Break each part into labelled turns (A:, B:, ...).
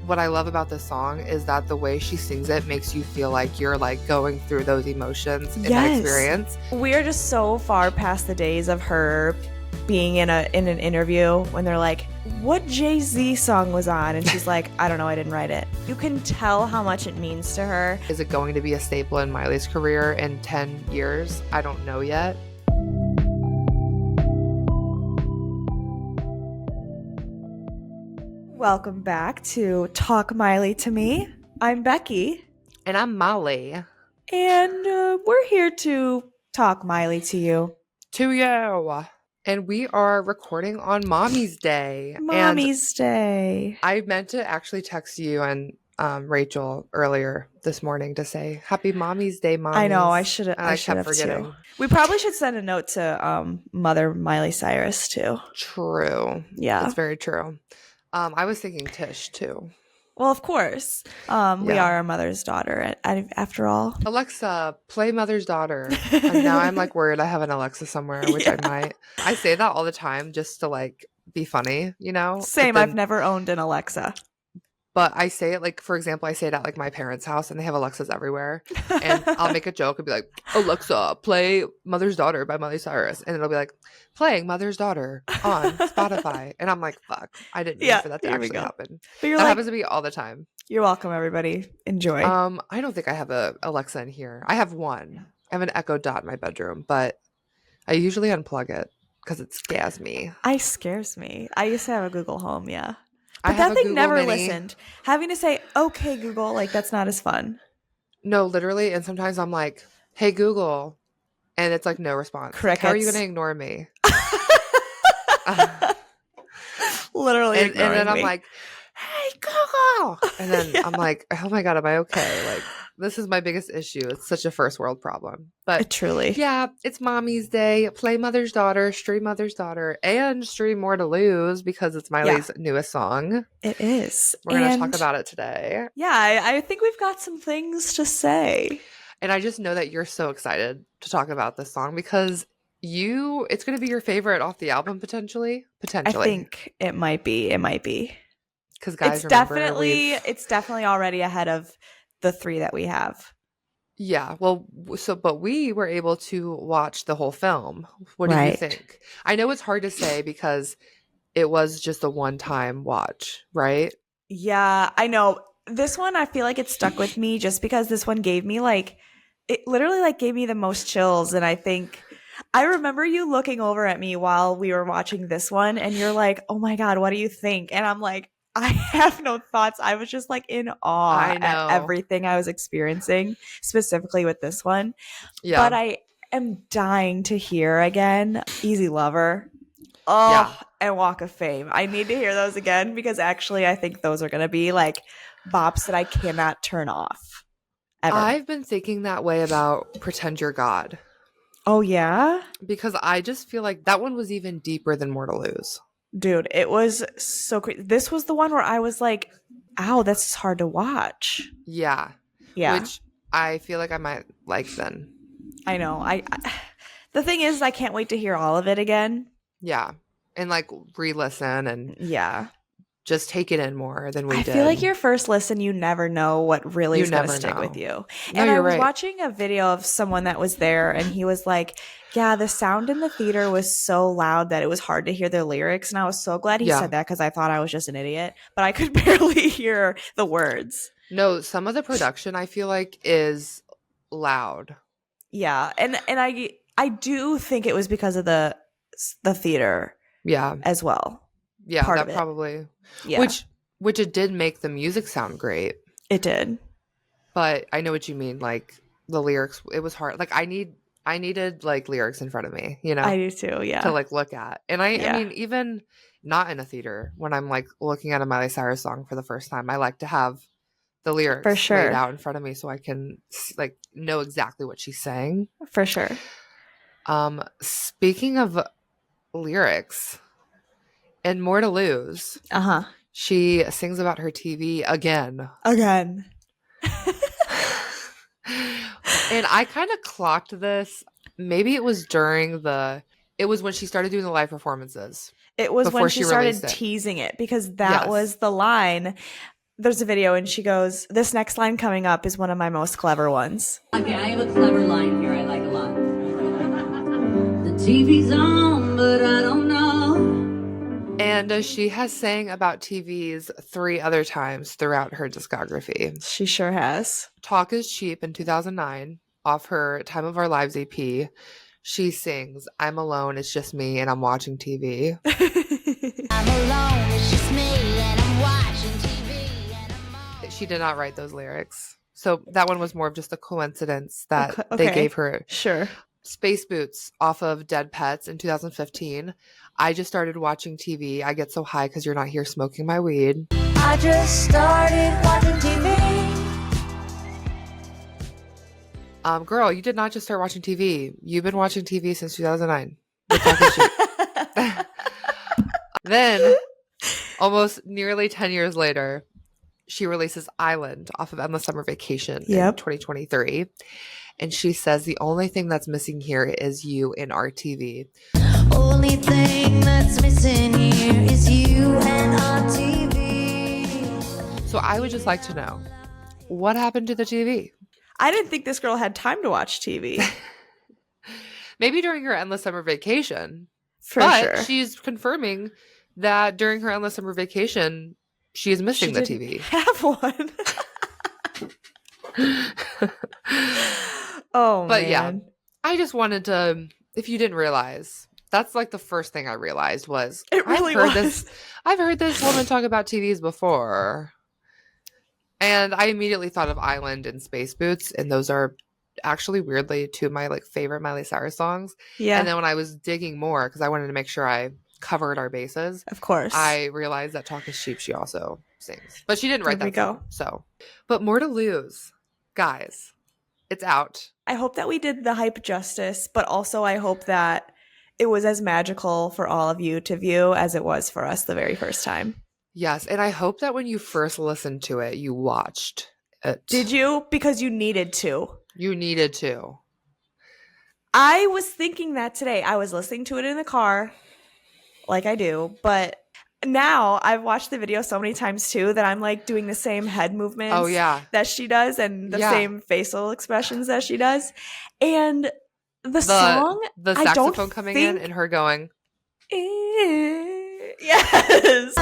A: what I love about this song is that the way she sings it makes you feel like you're like going through those emotions in that experience.
B: We are just so far past the days of her being in an interview when they're like, what Jay-Z song was on? And she's like, I don't know, I didn't write it. You can tell how much it means to her.
A: Is it going to be a staple in Miley's career in 10 years? I don't know yet.
B: Welcome back to Talk Miley to Me. I'm Becky.
A: And I'm Miley.
B: And we're here to talk Miley to you.
A: To you. And we are recording on Mommy's Day.
B: Mommy's Day.
A: I meant to actually text you and Rachel earlier this morning to say Happy Mommy's Day, Mommies.
B: I know, I should have.
A: I kept forgetting.
B: Too. We probably should send a note to Mother Miley Cyrus too.
A: True.
B: Yeah.
A: That's very true. I was thinking Tish too.
B: Well, of course. We are our mother's daughter, after all.
A: Alexa, play Mother's Daughter. And now I'm like worried I have an Alexa somewhere, which I might. I say that all the time just to like be funny, you know?
B: Same. I've never owned an Alexa.
A: But I say it like, for example, I say it at like my parents' house and they have Alexas everywhere. And I'll make a joke and be like, Alexa, play Mother's Daughter by Miley Cyrus. And it'll be like, playing Mother's Daughter on Spotify. And I'm like, fuck, I didn't mean for that to actually happen. But that happens to me all the time.
B: You're welcome, everybody. Enjoy.
A: I don't think I have a Alexa in here. I have one. I have an Echo Dot in my bedroom, but I usually unplug it because it scares me.
B: It scares me. I used to have a Google Home, yeah. But that thing never listened. Having to say, okay, Google, like that's not as fun.
A: No, literally. And sometimes I'm like, hey, Google. And it's like no response.
B: Crickets.
A: How are you going to ignore me?
B: Literally
A: and then I'm like, hey, Google. And then I'm like, oh my God, am I okay? Like, this is my biggest issue. It's such a first world problem. But
B: truly.
A: Yeah, it's Mommy's Day. Play Mother's Daughter, stream Mother's Daughter, and stream More to Lose because it's Miley's newest song.
B: It is.
A: We're going to talk about it today.
B: Yeah, I think we've got some things to say.
A: And I just know that you're so excited to talk about this song because it's going to be your favorite off the album potentially.
B: I think it might be.
A: Because guys,
B: it's definitely already ahead of the three that we have.
A: Yeah, well, but we were able to watch the whole film. What do you think? I know it's hard to say because it was just a one-time watch, right?
B: Yeah, I know. This one, I feel like it stuck with me just because this one gave me it literally gave me the most chills. And I think I remember you looking over at me while we were watching this one and you're like, oh my God, what do you think? And I'm like, I have no thoughts. I was just in awe at everything I was experiencing, specifically with this one. Yeah. But I am dying to hear again Easy Lover. And Walk of Fame. I need to hear those again because actually I think those are going to be bops that I cannot turn off. Ever.
A: I've been thinking that way about Pretend You're God.
B: Oh, yeah?
A: Because I just feel like that one was even deeper than More to Lose.
B: Dude, it was so crazy. This was the one where I was like, ow, this is hard to watch.
A: Yeah. Which I feel like I might like then.
B: I know. The thing is, I can't wait to hear all of it again.
A: Yeah. And re-listen and just take it in more than we did.
B: I feel like your first listen, you never know what really is going to stick with you. And I was watching a video of someone that was there and he was like, yeah, the sound in the theater was so loud that it was hard to hear the lyrics. And I was so glad he said that because I thought I was just an idiot. But I could barely hear the words.
A: No, some of the production I feel like is loud.
B: Yeah. And I do think it was because of the theater as well.
A: Yeah, that probably. Yeah. Which it did make the music sound great.
B: It did.
A: But I know what you mean. The lyrics, it was hard. I needed lyrics in front of me, you know?
B: I do too, yeah.
A: To look at. And I mean, even not in a theater, when I'm looking at a Miley Cyrus song for the first time, I like to have the lyrics
B: for sure
A: laid out in front of me so I can know exactly what she's saying.
B: For sure.
A: Speaking of lyrics, in More to Lose, she sings about her TV again. And I kind of clocked this. Maybe it was it was when she started doing the live performances.
B: It was when she started teasing it because that was the line. there's a video and she goes, "This next line coming up is one of my most clever ones."
C: Okay, I have a clever line here I like a lot. The TV's on, but I don't know.
A: And she has sang about TVs 3 other times throughout her discography.
B: She sure has.
A: Talk is Cheap in 2009, off her Time of Our Lives EP. She sings, "I'm alone, it's just me, and I'm watching TV."
C: I'm alone, it's just me, and I'm watching TV. And
A: She did not write those lyrics. So that one was more of just a coincidence that
B: Okay.
A: they gave her.
B: Sure.
A: Space Boots off of Dead Pets in 2015. I just started watching TV. I get so high because you're not here smoking my weed.
C: I just started watching TV.
A: Girl, you did not just start watching TV. You've been watching TV since 2009. With Talk is Cheap. Then, almost nearly 10 years later, she releases Island off of Endless Summer Vacation in 2023. And she says, "The only thing that's missing here is you in our TV."
C: Only thing that's missing here is you and our TV.
A: So I would just like to know, what happened to the TV?
B: I didn't think this girl had time to watch TV.
A: Maybe during her Endless Summer Vacation.
B: For
A: but
B: sure.
A: she's confirming that during her Endless Summer Vacation, she is missing the
B: didn't
A: TV.
B: have one. Oh,
A: But
B: man.
A: yeah, I just wanted to, if you didn't realize, that's like the first thing I realized was,
B: It really
A: I've heard this woman talk about TVs before. And I immediately thought of Island and Space Boots, and those are actually weirdly two of my like favorite Miley Cyrus songs.
B: Yeah,
A: And then when I was digging more, because I wanted to make sure I covered our bases,
B: of course.
A: I realized that Talk is Cheap she also sings. But she didn't write
B: There we
A: that
B: go.
A: song. So, but More to Lose. Guys, it's out.
B: I hope that we did the hype justice, but also I hope that it was as magical for all of you to view as it was for us the very first time.
A: Yes, and I hope that when you first listened to it, you watched it.
B: Did you? Because you needed to.
A: You needed to.
B: I was thinking that today. I was listening to it in the car, like I do, but now I've watched the video so many times too that I'm like doing the same head movements
A: Oh, yeah.
B: that she does and the
A: Yeah.
B: same facial expressions that she does. And the song,
A: The
B: I don't
A: saxophone coming in
B: think-
A: and her going,
B: yes.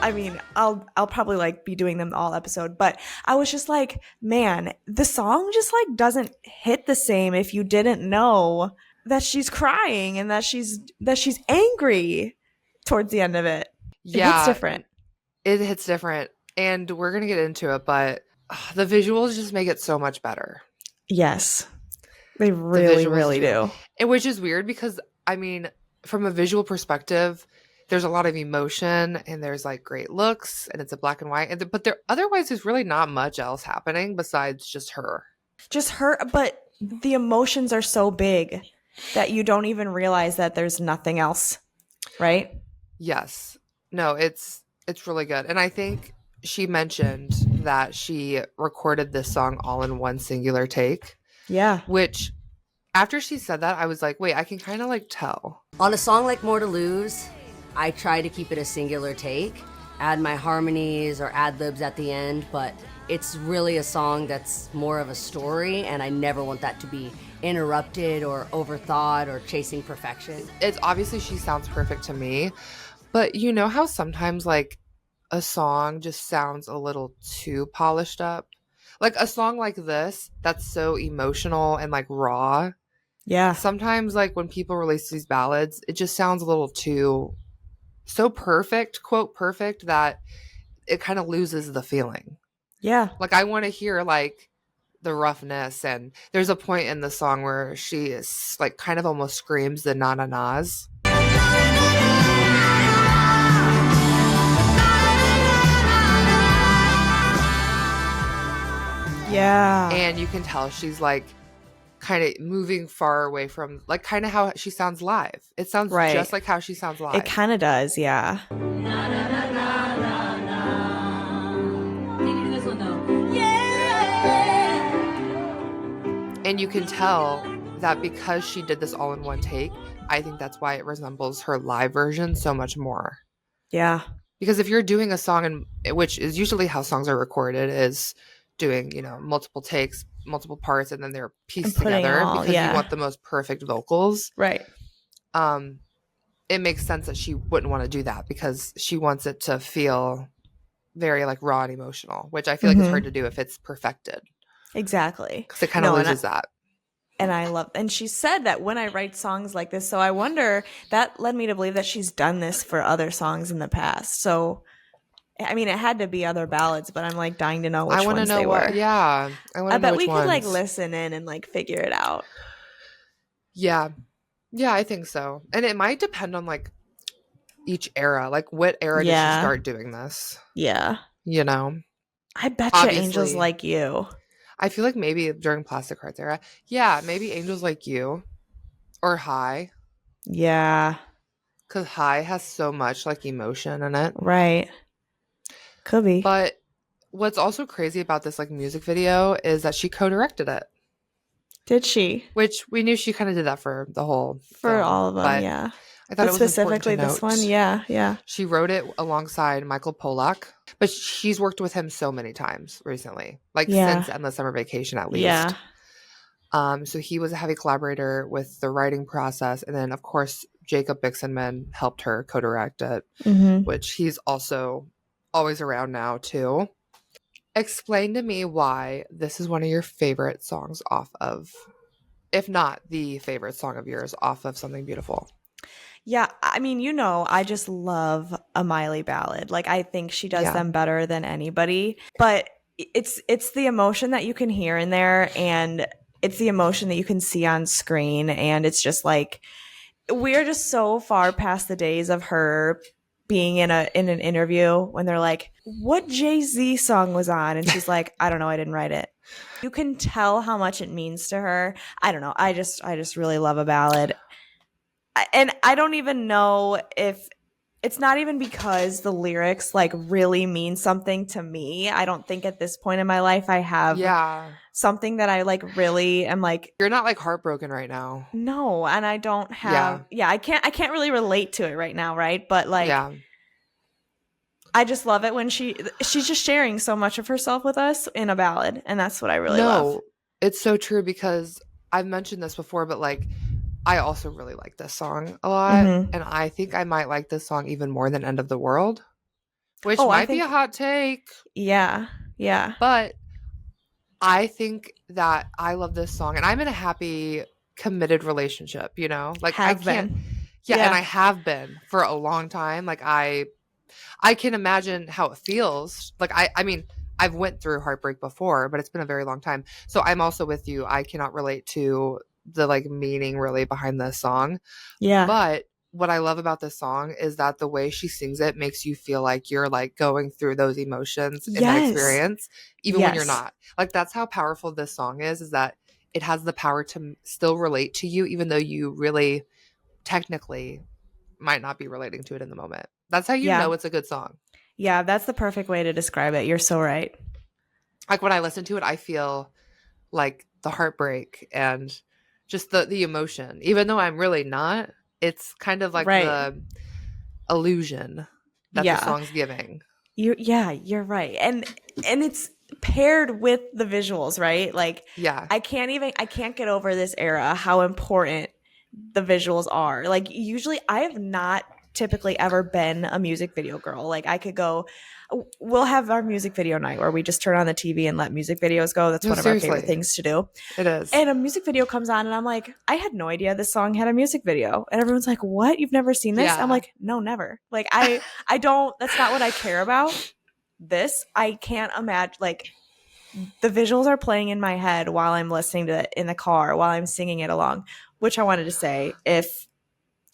B: I mean, I'll probably like be doing them all episode, but I was just like, man, the song just like doesn't hit the same if you didn't know that she's crying and that she's angry towards the end of it. It
A: yeah.
B: hits different.
A: It hits different. And we're going to get into it, but the visuals just make it so much better.
B: Yes. They really,
A: visuals
B: really
A: do.
B: do.
A: And which is weird because, I mean, from a visual perspective, there's a lot of emotion and there's like great looks and it's a black and white. But otherwise, there's really not much else happening besides just her.
B: Just her, but the emotions are so big that you don't even realize that there's nothing else, right?
A: Yes. No, it's really good. And I think she mentioned that she recorded this song all in one singular take,
B: Yeah.
A: which after she said that, I was like, wait, I can kind of like tell.
D: On a song like More to Lose, I try to keep it a singular take, add my harmonies or ad-libs at the end, but it's really a song that's more of a story, and I never want that to be interrupted or overthought or chasing perfection.
A: It's obviously she sounds perfect to me, but you know how sometimes like a song just sounds a little too polished up? Like a song like this that's so emotional and like raw.
B: Yeah.
A: Sometimes like when people release these ballads, it just sounds a little too so perfect, quote perfect, that it kind of loses the feeling.
B: Yeah.
A: Like I want to hear like the roughness, and there's a point in the song where she is like kind of almost screams the na na nas.
B: Yeah.
A: And you can tell she's like kind of moving far away from like kind of how she sounds live. It sounds
B: Right.
A: just like how she sounds live.
B: It kind of does, yeah.
C: Can you do this one though? Yeah.
A: And you can tell that because she did this all in one take, I think that's why it resembles her live version so much more.
B: Yeah.
A: Because if you're doing a song, and which is usually how songs are recorded, is doing, multiple takes, multiple parts, and then they're pieced
B: putting it
A: together
B: all,
A: because you
B: yeah.
A: want the most perfect vocals.
B: Right.
A: It makes sense that she wouldn't want to do that because she wants it to feel very like raw and emotional, which I feel like it's hard to do if it's perfected.
B: Exactly.
A: Because it kind of loses that.
B: And I love, and she said that when I write songs like this, so I wonder, that led me to believe that she's done this for other songs in the past. So, I mean, it had to be other ballads, but I'm like dying to know which ones they were.
A: Yeah. I
B: bet we could like listen in and like figure it out.
A: Yeah. Yeah, I think so. And it might depend on like each era. Like what era did she start doing this?
B: Yeah.
A: I
B: bet you Angels Like You.
A: I feel like maybe during Plastic Hearts era. Yeah, maybe Angels Like You or High.
B: Yeah.
A: Because High has so much like emotion in it.
B: Right. Could be.
A: But what's also crazy about this like music video is that she co-directed it.
B: Did she?
A: Which we knew she kind of did that for the whole
B: film, all of them, yeah.
A: I thought it was
B: specifically this one, yeah.
A: She wrote it alongside Michael Polak, but she's worked with him so many times recently, like since Endless Summer Vacation at least.
B: Yeah.
A: So he was a heavy collaborator with the writing process, and then of course Jacob Bixenman helped her co-direct it, which he's also always around now too. Explain to me why this is one of your favorite songs off of, if not the favorite song of yours off of Something Beautiful.
B: Yeah, I mean, I just love a Miley ballad. Like, I think she does them better than anybody. But it's the emotion that you can hear in there, and it's the emotion that you can see on screen. And it's just like, we're just so far past the days of her being in an interview when they're like, what Jay-Z song was on? And she's like, I don't know, I didn't write it. You can tell how much it means to her. I don't know. I just really love a ballad. And I don't even know if it's not even because the lyrics like really mean something to me. I don't think at this point in my life I have something that I like really am like.
A: You're not like heartbroken right now.
B: No, and I don't have. Yeah, I can't really relate to it right now, right? But like, I just love it when she's just sharing so much of herself with us in a ballad, and that's what I really love.
A: It's so true because I've mentioned this before, but like, I also really like this song a lot, and I think I might like this song even more than End of the World, which might be a hot take.
B: Yeah.
A: But I think that I love this song, and I'm in a happy, committed relationship, Like, I can't... Yeah, and I have been for a long time. Like, I can imagine how it feels. Like, I mean, I've went through heartbreak before, but it's been a very long time. So I'm also with you. I cannot relate to the like meaning really behind this song.
B: Yeah.
A: But what I love about this song is that the way she sings it makes you feel like you're like going through those emotions in that experience, even when you're not. Like, that's how powerful this song is that it has the power to still relate to you, even though you really technically might not be relating to it in the moment. That's how you know it's a good song.
B: Yeah, that's the perfect way to describe it. You're so right.
A: Like, when I listen to it, I feel like the heartbreak and just the emotion, even though I'm really not. It's kind of like the illusion that the song's giving.
B: You're right, and it's paired with the visuals, right? Like, I can't get over this era how important the visuals are. Like, usually I have not typically ever been a music video girl. Like, I could go, we'll have our music video night where we just turn on the TV and let music videos go. That's one of our favorite things to do.
A: It is.
B: And a music video comes on and I'm like, I had no idea this song had a music video. And everyone's like, what? You've never seen this? I'm like, no, never. Like, I don't, that's not what I care about. This, I can't imagine, like, the visuals are playing in my head while I'm listening to it in the car, while I'm singing it along, which I wanted to say, if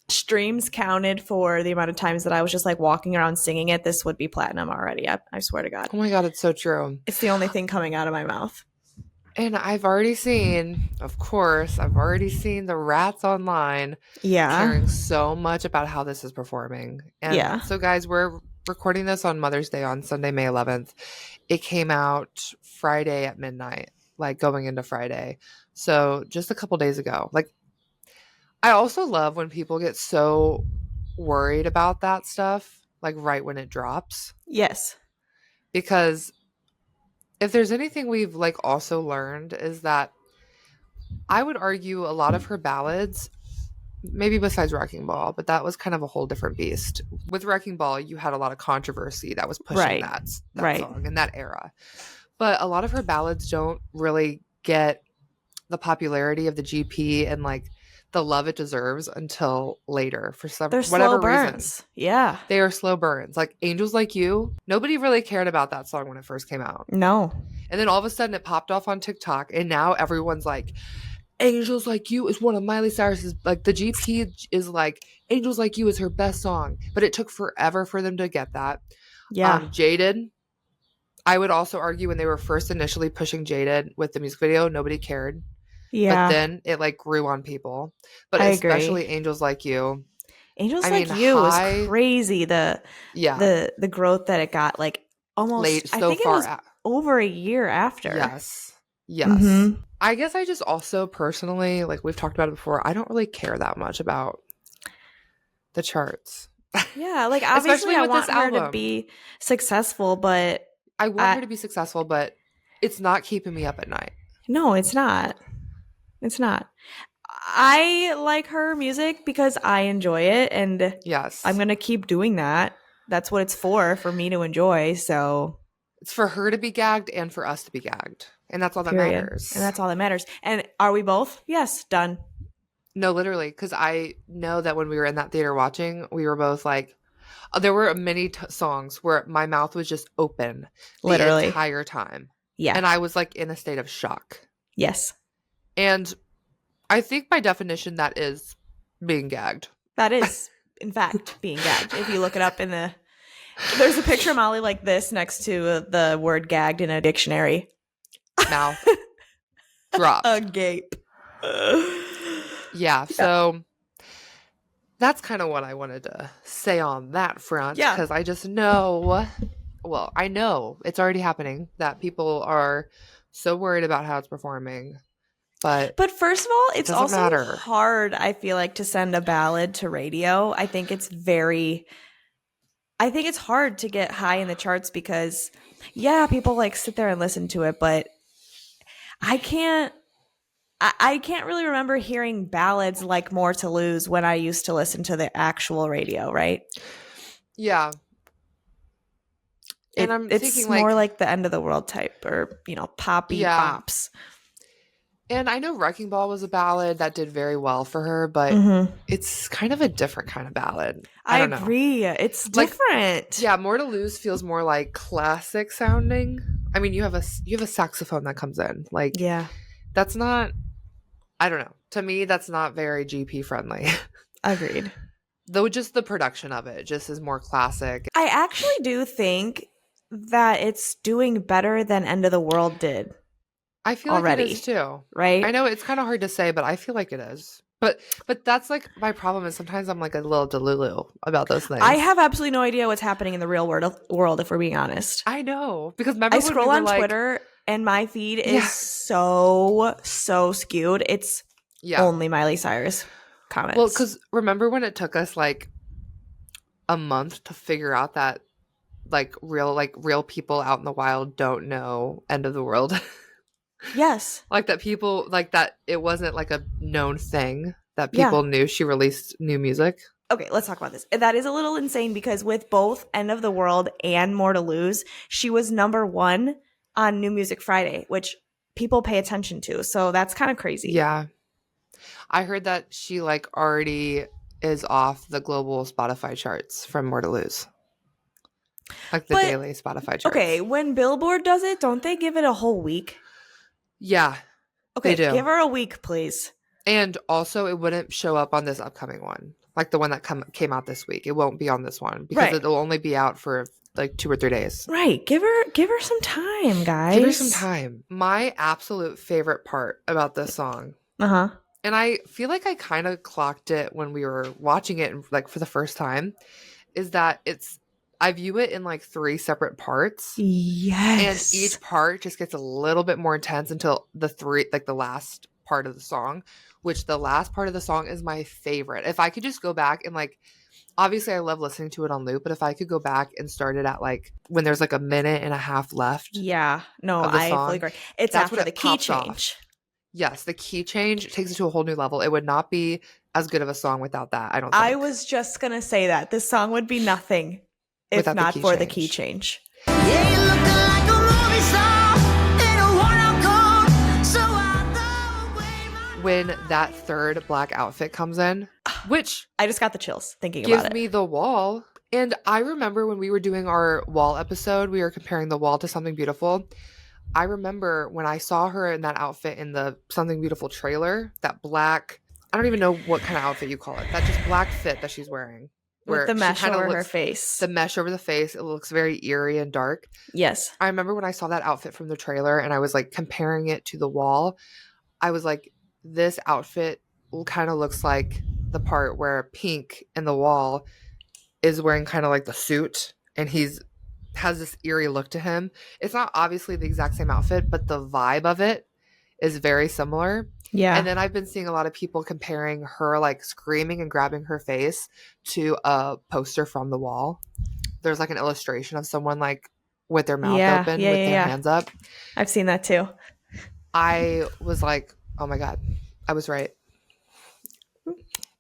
B: streams counted for the amount of times that I was just like walking around singing it, this would be platinum already. I swear to God.
A: Oh my God, it's so true.
B: It's the only thing coming out of my mouth.
A: And I've already seen the rats online caring so much about how this is performing. And so guys, we're recording this on Mother's Day on Sunday, May 11th. It came out Friday at midnight, like going into Friday. So just a couple days ago. Like, I also love when people get so worried about that stuff. like right when it drops.
B: Yes.
A: Because if there's anything we've like also learned is that I would argue a lot of her ballads, maybe besides Wrecking Ball, but that was kind of a whole different beast. With Wrecking Ball, you had a lot of controversy that was pushing
B: Right.
A: that
B: Right.
A: song in that era. But a lot of her ballads don't really get the popularity of the GP and like the love it deserves until later for some
B: They're
A: whatever
B: slow
A: reason.
B: burns. Yeah.
A: They are slow burns. Like Angels Like You, nobody really cared about that song when it first came out.
B: No.
A: And then all of a sudden it popped off on TikTok and now everyone's like, Angels Like You is one of Miley Cyrus's, like the GP is like, Angels Like You is her best song. But it took forever for them to get that.
B: Yeah.
A: Jaded, I would also argue when they were first initially pushing Jaded with the music video, nobody cared.
B: Yeah.
A: But then it like grew on people. But
B: I
A: especially
B: agree.
A: Angels Like You.
B: Angels
A: I
B: Like
A: mean,
B: You
A: High-
B: was crazy. The growth that it got, like almost
A: late,
B: I
A: so
B: think it
A: far
B: was
A: out.
B: over a year after.
A: Yes.
B: Mhm.
A: I guess I just also personally, like we've talked about it before, I don't really care that much about the charts.
B: Yeah, like obviously
A: Especially
B: I
A: with
B: want
A: this
B: her to
A: album.
B: be successful, but
A: I want her to be successful, but it's not keeping me up at night.
B: no, it's not. It's not. I like her music because I enjoy it, and
A: Yes.
B: I'm gonna keep doing that. That's what it's for me to enjoy. So
A: It's for her to be gagged and for us to be gagged. And that's all that
B: period.
A: matters.
B: And that's all that matters. And are we both? Yes, done.
A: No, literally, because I know that when we were in that theater watching, we were both like, there were many songs where my mouth was just open
B: Literally.
A: the entire time.
B: Yeah.
A: And I was like in a state of shock.
B: Yes.
A: And I think by definition that is being gagged.
B: That is, in fact, being gagged. If you look it up there's a picture of Molly like this next to the word gagged in a dictionary.
A: Mouth dropped.
B: Agape.
A: Yeah, so that's kind of what I wanted to say on that front.
B: Yeah.
A: Because I just know, well, I know it's already happening that people are so worried about how it's performing. But
B: first of all, it's
A: doesn't
B: also
A: matter.
B: hard, I feel like, to send a ballad to radio. I think it's hard to get high in the charts because, yeah, people like sit there and listen to it, but I can't really remember hearing ballads like More to Lose when I used to listen to the actual radio, right?
A: yeah. And I'm
B: it's
A: thinking
B: more like the End of the World type or, poppy
A: Yeah.
B: bops.
A: And I know Wrecking Ball was a ballad that did very well for her, but
B: Mhm.
A: it's kind of a different kind of ballad.
B: I
A: don't know.
B: agree. It's
A: Like,
B: different.
A: Yeah, More to Lose feels more like classic sounding. I mean, you have a saxophone that comes in. Like,
B: Yeah.
A: that's not, I don't know. To me, that's not very GP friendly.
B: Agreed.
A: Though just the production of it just is more classic.
B: I actually do think that it's doing better than End of the World did,
A: I feel like
B: already.
A: it is too.
B: right?
A: I know it's kind of hard to say, but I feel like it is. But that's like my problem is sometimes I'm like a little delulu about those things.
B: I have absolutely no idea what's happening in the real world, if we're being honest.
A: I know. Because remember
B: I
A: when
B: scroll
A: we were
B: on
A: like,
B: Twitter and my feed
A: Yeah.
B: is so skewed. It's
A: yeah.
B: only Miley Cyrus comments.
A: Well, because remember when it took us like a month to figure out that real people out in the wild don't know End of the World?
B: yes.
A: Like that people like that it wasn't like a known thing that people knew she released new music.
B: Okay, let's talk about this. That is a little insane because with both End of the World and More to Lose, she was number 1 on New Music Friday, which people pay attention to. So that's kind of crazy.
A: Yeah. I heard that she like already is off the global Spotify charts from More to Lose. Like the
B: But-
A: daily Spotify charts.
B: Okay, when Billboard does it, don't they give it a whole week?
A: Yeah.
B: Okay,
A: They do.
B: give her a week, please.
A: And also it wouldn't show up on this upcoming one. Like the one that came out this week. It won't be on this one because
B: Right.
A: it'll only be out for like 2 or 3 days.
B: Right, give her some time, guys.
A: Give her some time. My absolute favorite part about this song,
B: Uh-huh.
A: and I feel like I kind of clocked it when we were watching it like for the first time, is that I view it in like 3 separate parts.
B: Yes.
A: And each part just gets a little bit more intense until the last part of the song, which the last part of the song is my favorite. If I could just go back and like, obviously I love listening to it on loop, but if I could go back and start it at like when there's like a minute and a half left
B: Yeah. No,
A: of the
B: I
A: song,
B: fully agree. It's
A: that's
B: after
A: when
B: the
A: it
B: key
A: pops off.
B: change.
A: Yes, the key change takes it to a whole new level. It would not be as good of a song without that, I don't think.
B: I was just going to say that. This song would be nothing if
A: Without the
B: not
A: key
B: for the
A: change.
B: key change.
C: Yeah, you're looking like a movie star in a worn-out coat, so I throw away my
A: When that third black outfit comes in, which
B: I just got the chills thinking
A: gives
B: about it.
A: me the wall. And I remember when we were doing our wall episode, we were comparing the wall to Something Beautiful. I remember when I saw her in that outfit in the Something Beautiful trailer, that black, I don't even know what kind of outfit you call it, that just black fit that she's wearing.
B: With the
A: she
B: mesh
A: kinda
B: over her
A: looks-
B: face.
A: The mesh over the face, it looks very eerie and dark.
B: Yes.
A: I remember when I saw that outfit from the trailer and I was like comparing it to the wall, I was like, this outfit kind of looks like the part where Pink in the wall is wearing kind of like the suit and has this eerie look to him. It's not obviously the exact same outfit, but the vibe of it is very similar.
B: Yeah.
A: And then I've been seeing a lot of people comparing her like screaming and grabbing her face to a poster from the wall. There's like an illustration of someone like with their mouth open with their hands up.
B: I've seen that too.
A: I was like, oh my God, I was right.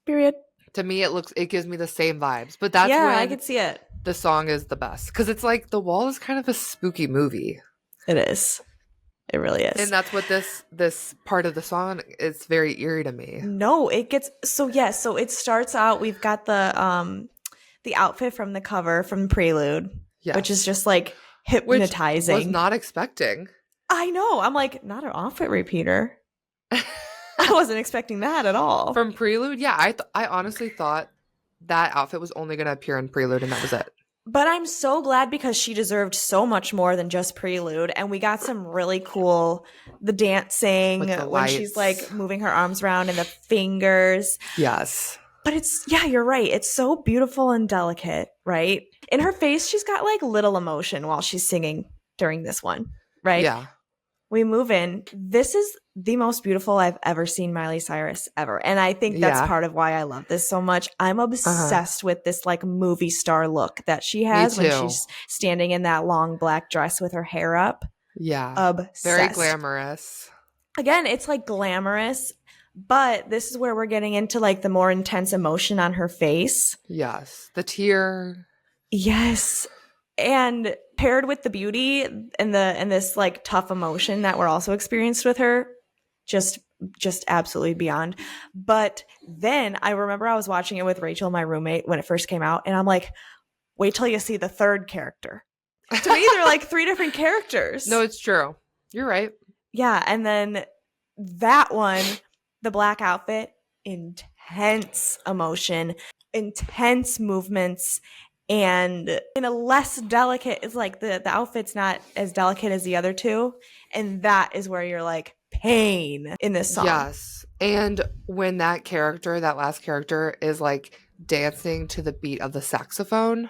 B: Period.
A: To me, it gives me the same vibes. But that's
B: yeah,
A: when
B: I could see it.
A: the song is the best. Because it's like The Wall is kind of a spooky movie.
B: It is. It really is.
A: And that's what this part of the song is very eerie to me.
B: No, it gets so yes. So it starts out. We've got the outfit from the cover from Prelude,
A: Yes.
B: which is just like
A: Which
B: hypnotizing.
A: was not expecting.
B: I know. I'm like, not an outfit repeater. I wasn't expecting that at all.
A: From Prelude, yeah, I honestly thought that outfit was only going to appear in Prelude and that was it.
B: But I'm so glad because she deserved so much more than just Prelude. And we got some really cool, the dancing
A: With the
B: when she's
A: lights.
B: like moving her arms around and the fingers.
A: Yes.
B: But it's, yeah, you're right. It's so beautiful and delicate, right? In her face, she's got like little emotion while she's singing during this one, right?
A: Yeah.
B: We move in. This is the most beautiful I've ever seen Miley Cyrus ever. And I think that's
A: Yeah.
B: part of why I love this so much. I'm obsessed with this like movie star look that she has when
A: too.
B: she's standing in that long black dress with her hair up.
A: Yeah.
B: Obsessed.
A: Very glamorous.
B: Again, it's like glamorous, but this is where we're getting into like the more intense emotion on her face.
A: Yes. The tear.
B: Yes. And paired with the beauty and this like tough emotion that we're also experienced with her, just absolutely beyond. But then I remember I was watching it with Rachel, my roommate, when it first came out, and I'm like, wait till you see the third character. To me, they're like three different characters.
A: No, it's true. You're right.
B: Yeah, and then that one, the black outfit, intense emotion, intense movements, and in a less delicate, it's like the outfit's not as delicate as the other two, and that is where you're like, pain in this song.
A: Yes. And when that last character is like dancing to the beat of the saxophone,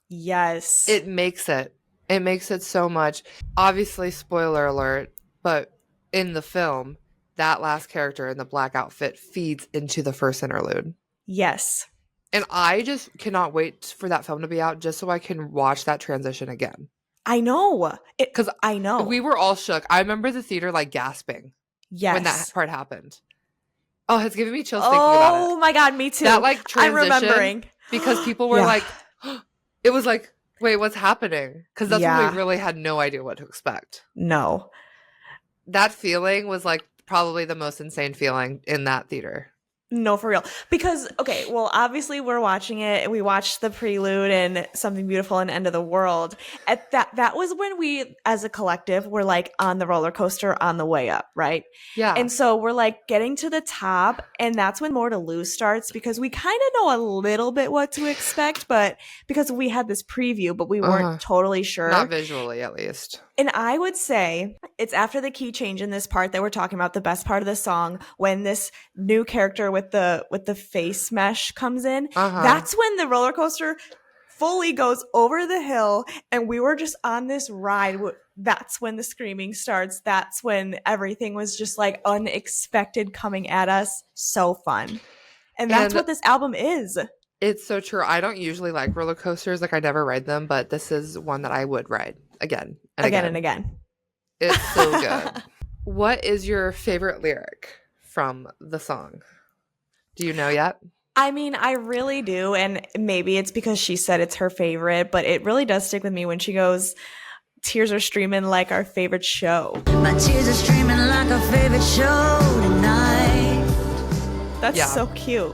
B: Yes.
A: it makes it so much. Obviously, spoiler alert, but in the film, that last character in the black outfit feeds into the first interlude.
B: Yes.
A: And I just cannot wait for that film to be out just so I can watch that transition again.
B: I know.
A: Because
B: I know.
A: we were all shook. I remember the theater like gasping
B: Yes.
A: when that part happened. Oh, it's giving me chills thinking about
B: Oh
A: it.
B: my God, me too.
A: That like transition.
B: I'm remembering.
A: Because people were
B: Yeah.
A: like, it was like, wait, what's happening? Because that's when
B: Yeah.
A: we really had no idea what to expect.
B: No.
A: That feeling was like probably the most insane feeling in that theater.
B: No, for real. Because, okay, well, obviously we're watching it and we watched the Prelude and Something Beautiful and End of the World. At that was when we, as a collective, were like on the roller coaster on the way up, right?
A: Yeah.
B: And so we're like getting to the top, and that's when More to Lose starts because we kind of know a little bit what to expect, but because we had this preview, but we weren't totally sure.
A: Not visually, at least.
B: And I would say it's after the key change in this part that we're talking about, the best part of the song, when this new character with the face mesh comes in. That's when the roller coaster fully goes over the hill, and we were just on this ride. That's when the screaming starts. That's when everything was just like unexpected coming at us. So fun. And that's what this album is.
A: It's so true. I don't usually like roller coasters. Like I never ride them, but this is one that I would ride again and
B: Again
A: again.
B: and again.
A: It's so good. What is your favorite lyric from the song? Do you know yet?
B: I mean, I really do. And maybe it's because she said it's her favorite, but it really does stick with me when she goes, tears are streaming like our favorite show.
C: My tears are streaming like our favorite show tonight.
B: That's so cute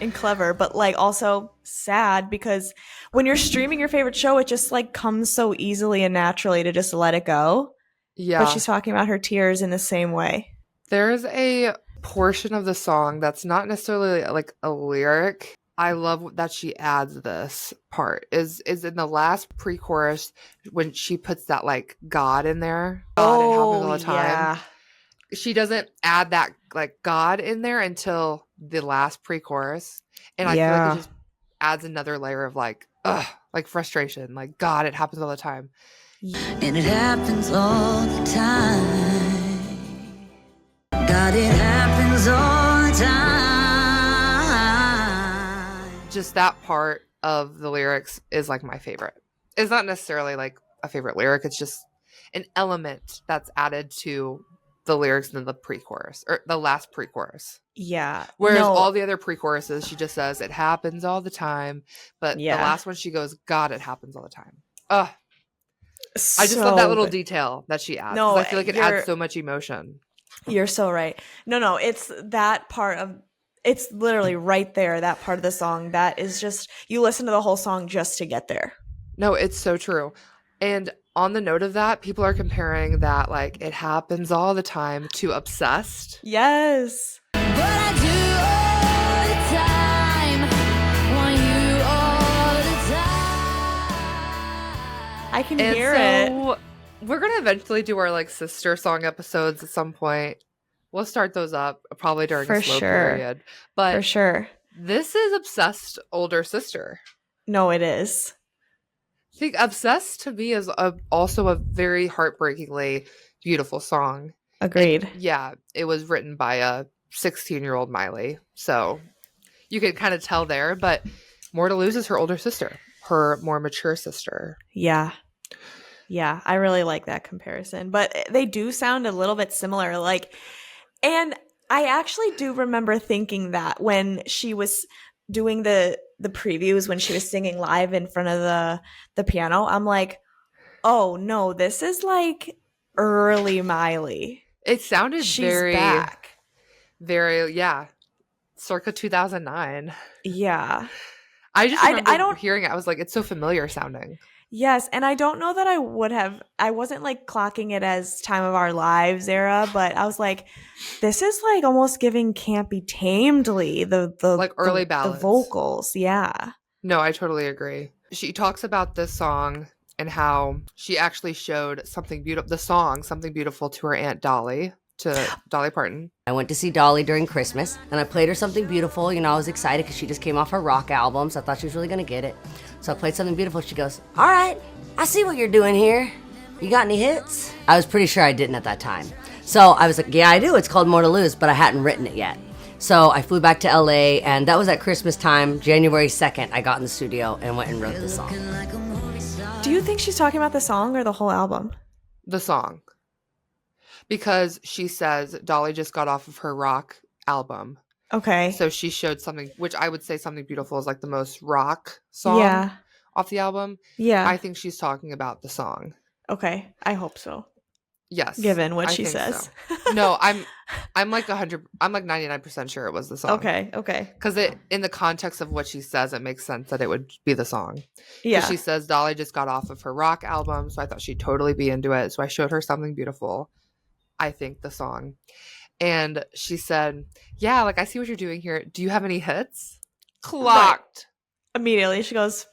B: and clever, but like also sad because when you're streaming your favorite show, it just like comes so easily and naturally to just let it go.
A: Yeah.
B: But she's talking about her tears in the same way.
A: There's a portion of the song that's not necessarily like a lyric. I love that she adds this part is in the last pre-chorus when she puts that like God in there. God, it happens all the time.
B: Yeah.
A: She doesn't add that like God in there until the last pre-chorus. And I feel like it just adds another layer of like, like frustration. Like, God, it happens all the time.
C: And it happens all the time. God, it happens all the time.
A: Just that part of the lyrics is like my favorite. It's not necessarily like a favorite lyric. It's just an element that's added to the lyrics in the pre-chorus or the last pre-chorus.
B: Yeah.
A: Whereas all the other pre-choruses, she just says it happens all the time. But
B: Yeah.
A: the last one, she goes, God, it happens all the time. Ugh.
B: So
A: I just love that little
B: good.
A: detail that she adds.
B: No,
A: 'Cause I feel like it adds so much emotion.
B: You're so right. No, it's that part of it's literally right there, that part of the song that is just you listen to the whole song just to get there.
A: No, it's so true. And on the note of that, people are comparing that like it happens all the time to Obsessed.
B: Yes.
C: But I do all the time. Want you all the time.
B: I can
A: And
B: hear it.
A: so we're gonna eventually do our like sister song episodes at some point. We'll start those up probably during
B: For
A: a slow
B: sure.
A: period. But
B: For sure.
A: this is Obsessed older sister.
B: No, it is.
A: I think Obsessed to me is also a very heartbreakingly beautiful song.
B: Agreed.
A: And yeah, it was written by a 16-year-old Miley. So you can kind of tell there. But More to Lose is her older sister, her more mature sister.
B: Yeah. Yeah, I really like that comparison. But they do sound a little bit similar. Like, and I actually do remember thinking that when she was doing the previews, when she was singing live in front of the piano, I'm like, oh no, this is like early Miley.
A: It sounded
B: She's
A: very,
B: back.
A: very, circa 2009.
B: Yeah.
A: I just remember
B: I don't
A: hearing it. I was like, it's so familiar sounding.
B: Yes, and I don't know that I wasn't like clocking it as Time of Our Lives era, but I was like, this is like almost giving Can't Be Tamedly the
A: Like early ballads.
B: The vocals, yeah.
A: No, I totally agree. She talks about this song and how she actually showed Something Beautiful to her Aunt Dolly, to Dolly Parton.
D: I went to see Dolly during Christmas, and I played her Something Beautiful. You know, I was excited because she just came off her rock album, so I thought she was really going to get it. So I played Something Beautiful. She goes, all right, I see what you're doing here. You got any hits? I was pretty sure I didn't at that time. So I was like, yeah, I do. It's called More to Lose, but I hadn't written it yet. So I flew back to LA, and that was at Christmas time, January 2nd. I got in the studio and went and wrote the song.
B: Do you think she's talking about the song or the whole album?
A: The song. Because she says Dolly just got off of her rock album.
B: Okay.
A: So she showed something, which I would say Something Beautiful is like the most rock song off the album.
B: Yeah.
A: I think she's talking about the song.
B: Okay. I hope so.
A: Yes.
B: Given what
A: I
B: she
A: think
B: says.
A: so. No, I'm like 99% sure it was the song.
B: Okay.
A: Because in the context of what she says, it makes sense that it would be the song.
B: Yeah.
A: She says Dolly just got off of her rock album, so I thought she'd totally be into it. So I showed her Something Beautiful. I think the song. And she said, yeah, like I see what you're doing here. Do you have any hits? Clocked.
B: Right. Immediately she goes,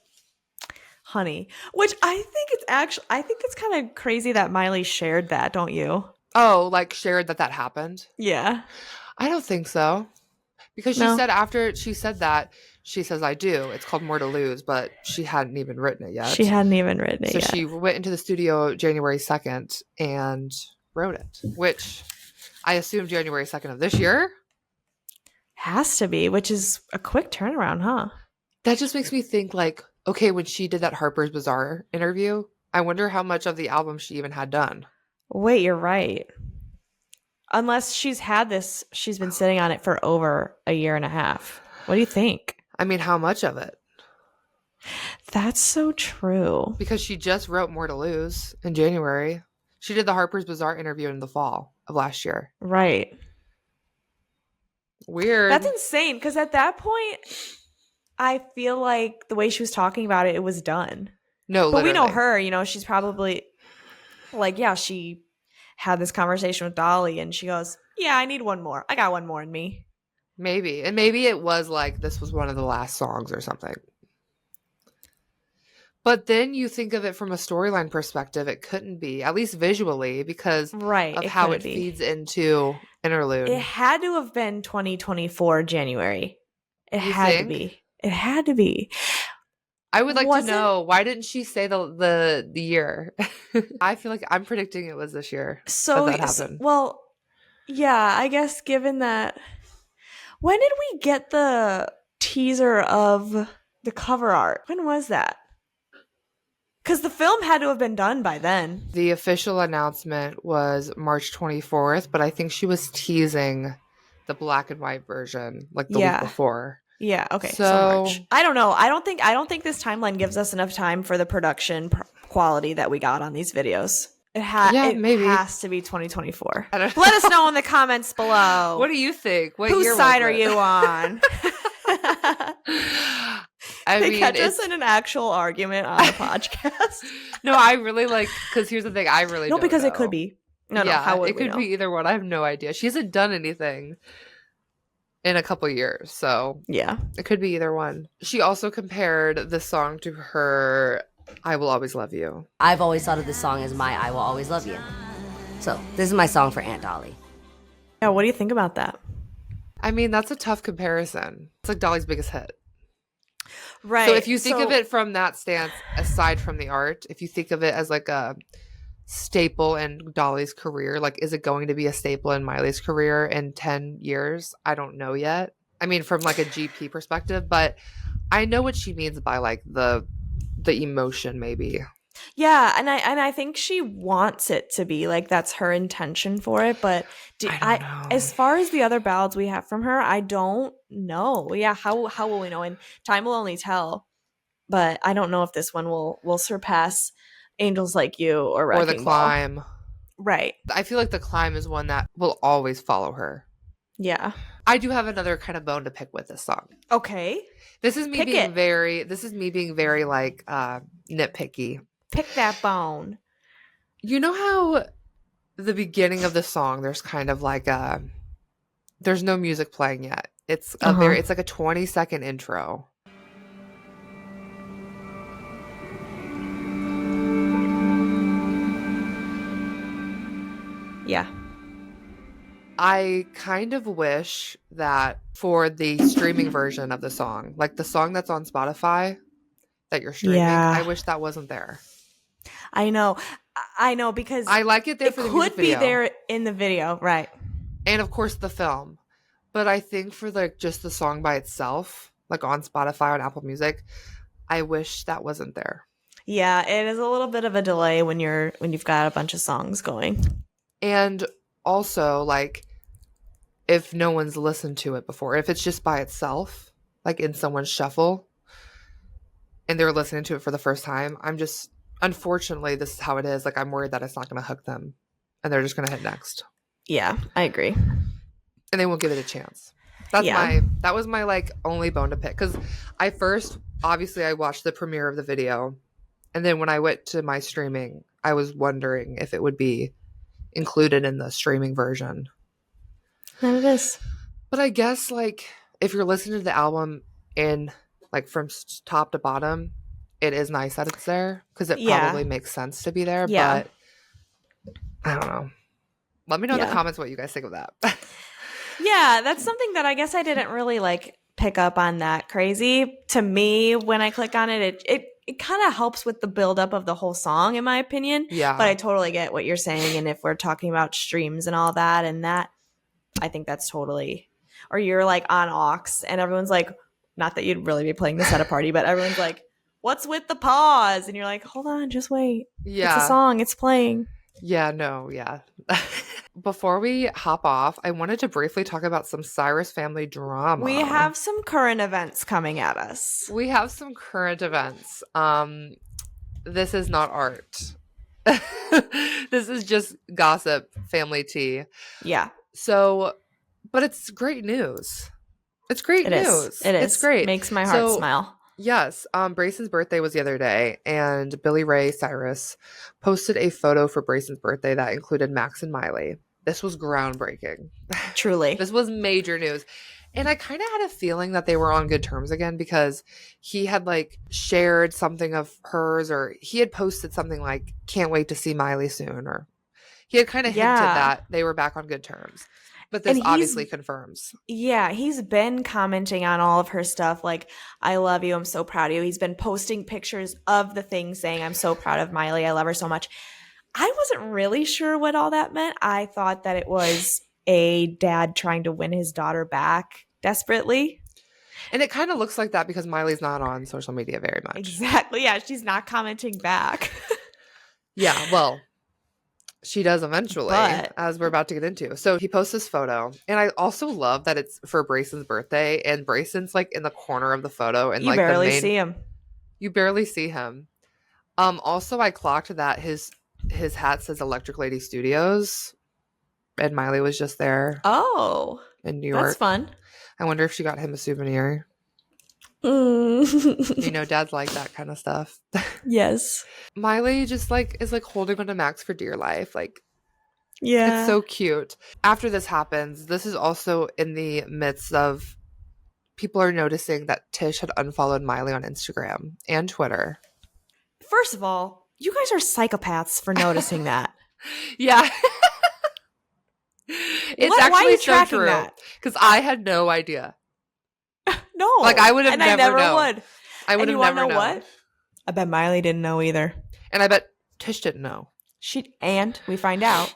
B: honey, which I think it's kind of crazy that Miley shared that, don't you?
A: Oh, like shared that happened?
B: Yeah.
A: I don't think so. Because she said after she said that, she says, I do. It's called More to Lose, but she hadn't even written it yet.
B: She hadn't even written it yet.
A: So she went into the studio January 2nd and wrote it, which I assume January 2nd of this year.
B: Has to be, which is a quick turnaround, huh?
A: That just makes me think like, okay, when she did that Harper's Bazaar interview, I wonder how much of the album she even had done.
B: Wait, you're right. Unless she's been sitting on it for over a year and a half. What do you think?
A: I mean, how much of it?
B: That's so true.
A: Because she just wrote More to Lose in January. She did the Harper's Bazaar interview in the fall of last year.
B: Right.
A: Weird.
B: That's insane, because at that point, I feel like the way she was talking about it was done.
A: No,
B: but
A: literally.
B: we know her, she's probably like, yeah, she had this conversation with Dolly and she goes, yeah, I need one more. I got one more in me.
A: Maybe. And maybe it was like this was one of the last songs or something. But then you think of it from a storyline perspective, it couldn't be, at least visually, because of how it feeds into Interlude.
B: It had to have been 2024 January. It had to be. It had to be.
A: I would like to know, why didn't she say the year? I feel like I'm predicting it was this year that happened.
B: Well, yeah, I guess given that. When did we get the teaser of the cover art? When was that? Because the film had to have been done by then.
A: The official announcement was March 24th, but I think she was teasing the black and white version like the week before.
B: Yeah, okay. So March. I don't know. I don't think this timeline gives us enough time for the production quality that we got on these videos. It has to be 2024. Let us know in the comments below.
A: What do you think?
B: Whose side are you on? They catch us in an actual argument on a podcast.
A: No, I really because here's the thing. I really don't
B: because
A: know.
B: It could be.
A: It could be either one. I have no idea. She hasn't done anything in a couple years, so
B: yeah, it
A: could be either one. She also compared the song to her I Will Always Love You.
D: I've always thought of this song as my I Will Always Love You. So this is my song for Aunt Dolly.
B: Yeah, what do you think about that?
A: I mean, that's a tough comparison. It's like Dolly's biggest hit.
B: Right.
A: So if you think of it from that stance, aside from the art, if you think of it as like a staple in Dolly's career, like, is it going to be a staple in Miley's career in 10 years? I don't know yet. I mean, from like a GP perspective, but I know what she means by like the emotion, maybe.
B: Yeah, and I think she wants it to be like that's her intention for it, but I don't know. As far as the other ballads we have from her, I don't know. Yeah, how will we know? And time will only tell. But I don't know if this one will surpass Angels Like You or Wrecking
A: The Climb.
B: Ball. Right.
A: I feel like The Climb is one that will always follow her.
B: Yeah.
A: I do have another kind of bone to pick with this song.
B: Okay.
A: This is me being very like nitpicky.
B: Pick that bone.
A: You know how the beginning of the song, there's kind of like there's no music playing yet. It's it's like a 20-second intro.
B: Yeah.
A: I kind of wish that for the streaming version of the song, like the song that's on Spotify that you're streaming, I wish that wasn't there.
B: I know because
A: I like it there for the music video.
B: It could be there in the video, right?
A: And of course the film. But I think for like just the song by itself, like on Spotify, on Apple Music, I wish that wasn't there.
B: Yeah, it is a little bit of a delay when you've got a bunch of songs going.
A: And also, like, if no one's listened to it before, if it's just by itself, like in someone's shuffle, and they're listening to it for the first time, unfortunately, this is how it is. Like, I'm worried that it's not going to hook them, and they're just going to hit next.
B: Yeah, I agree.
A: And they won't give it a chance. That was my like only bone to pick, because I watched the premiere of the video, and then when I went to my streaming, I was wondering if it would be included in the streaming version.
B: And it is.
A: But I guess like if you're listening to the album in like from top to bottom, it is nice that it's there because it probably makes sense to be there. Yeah. But I don't know. Let me know in the comments what you guys think of that.
B: Yeah, that's something that I guess I didn't really like pick up on that crazy. To me, when I click on it, it kind of helps with the buildup of the whole song, in my opinion.
A: Yeah.
B: But I totally get what you're saying. And if we're talking about streams and all that, I think that's totally, or you're like on aux and everyone's like, not that you'd really be playing this at a party, but everyone's like, what's with the pause? And you're like, hold on, just wait.
A: Yeah.
B: It's a song. It's playing.
A: Yeah, no, yeah. Before we hop off, I wanted to briefly talk about some Cyrus family drama.
B: We have some current events coming at us.
A: We have some current events. This is not art. This is just gossip, family tea.
B: Yeah.
A: So, but it's great news. It's great news.
B: It is.
A: It's great.
B: Makes my heart smile.
A: Yes. Brayson's birthday was the other day, and Billy Ray Cyrus posted a photo for Brayson's birthday that included Max and Miley. This was groundbreaking.
B: Truly.
A: This was major news. And I kind of had a feeling that they were on good terms again because he had like shared something of hers, or he had posted something like, can't wait to see Miley soon, or he had kind of hinted that they were back on good terms. But this obviously confirms.
B: Yeah, he's been commenting on all of her stuff like, I love you, I'm so proud of you. He's been posting pictures of the things saying, I'm so proud of Miley, I love her so much. I wasn't really sure what all that meant. I thought that it was a dad trying to win his daughter back desperately.
A: And it kind of looks like that because Miley's not on social media very much.
B: Exactly. Yeah, she's not commenting back.
A: Yeah, well, she does eventually, as we're about to get into. So he posts this photo. And I also love that it's for Brayson's birthday. And Brayson's like in the corner of the photo. And
B: you
A: like
B: barely
A: the main,
B: see him.
A: You barely see him. Also, I clocked that his hat says Electric Lady Studios. And Miley was just there.
B: Oh.
A: In New York.
B: That's fun.
A: I wonder if she got him a souvenir.
B: Mm.
A: You know, dads like that kind of stuff.
B: Yes.
A: Miley just like is like holding on to Max for dear life. Like,
B: yeah,
A: it's so cute. After this happens, this is also in the midst of people are noticing that Tish had unfollowed Miley on Instagram and Twitter.
B: First of all, you guys are psychopaths for noticing that.
A: Yeah. It's
B: why are
A: actually
B: you
A: so
B: tracking
A: true.
B: that?
A: Because I had no idea.
B: No.
A: Like, I would have
B: and
A: never
B: I never
A: known.
B: would.
A: I would
B: and
A: have
B: you
A: never
B: know
A: known.
B: what? I bet Miley didn't know either.
A: And I bet Tish didn't know.
B: And we find out.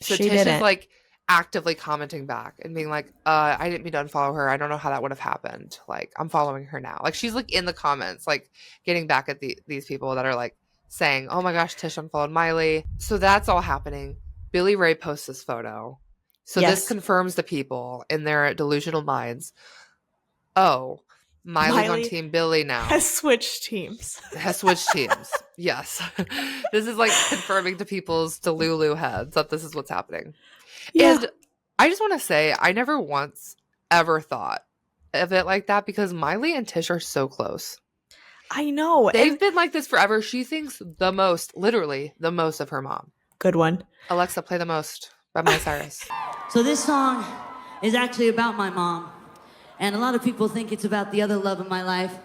A: So
B: she
A: Tish
B: didn't.
A: is like actively commenting back and being like, I didn't mean to unfollow her. I don't know how that would have happened. Like, I'm following her now. Like, she's like in the comments, like getting back at these people that are like saying, oh my gosh, Tish unfollowed Miley. So that's all happening. Billy Ray posts this photo. So this confirms the people in their delusional minds. Oh, Miley's on Team Billy now.
B: Has switched teams.
A: Yes. This is like confirming to people's Delulu heads that this is what's happening.
B: Yeah.
A: And I just want to say, I never once ever thought of it like that because Miley and Tish are so close.
B: I know.
A: They've been like this forever. She thinks the most, literally the most of her mom.
B: Good one.
A: Alexa, play The Most by Miley Cyrus.
C: So this song is actually about my mom. And a lot of people think it's about the other love of my life,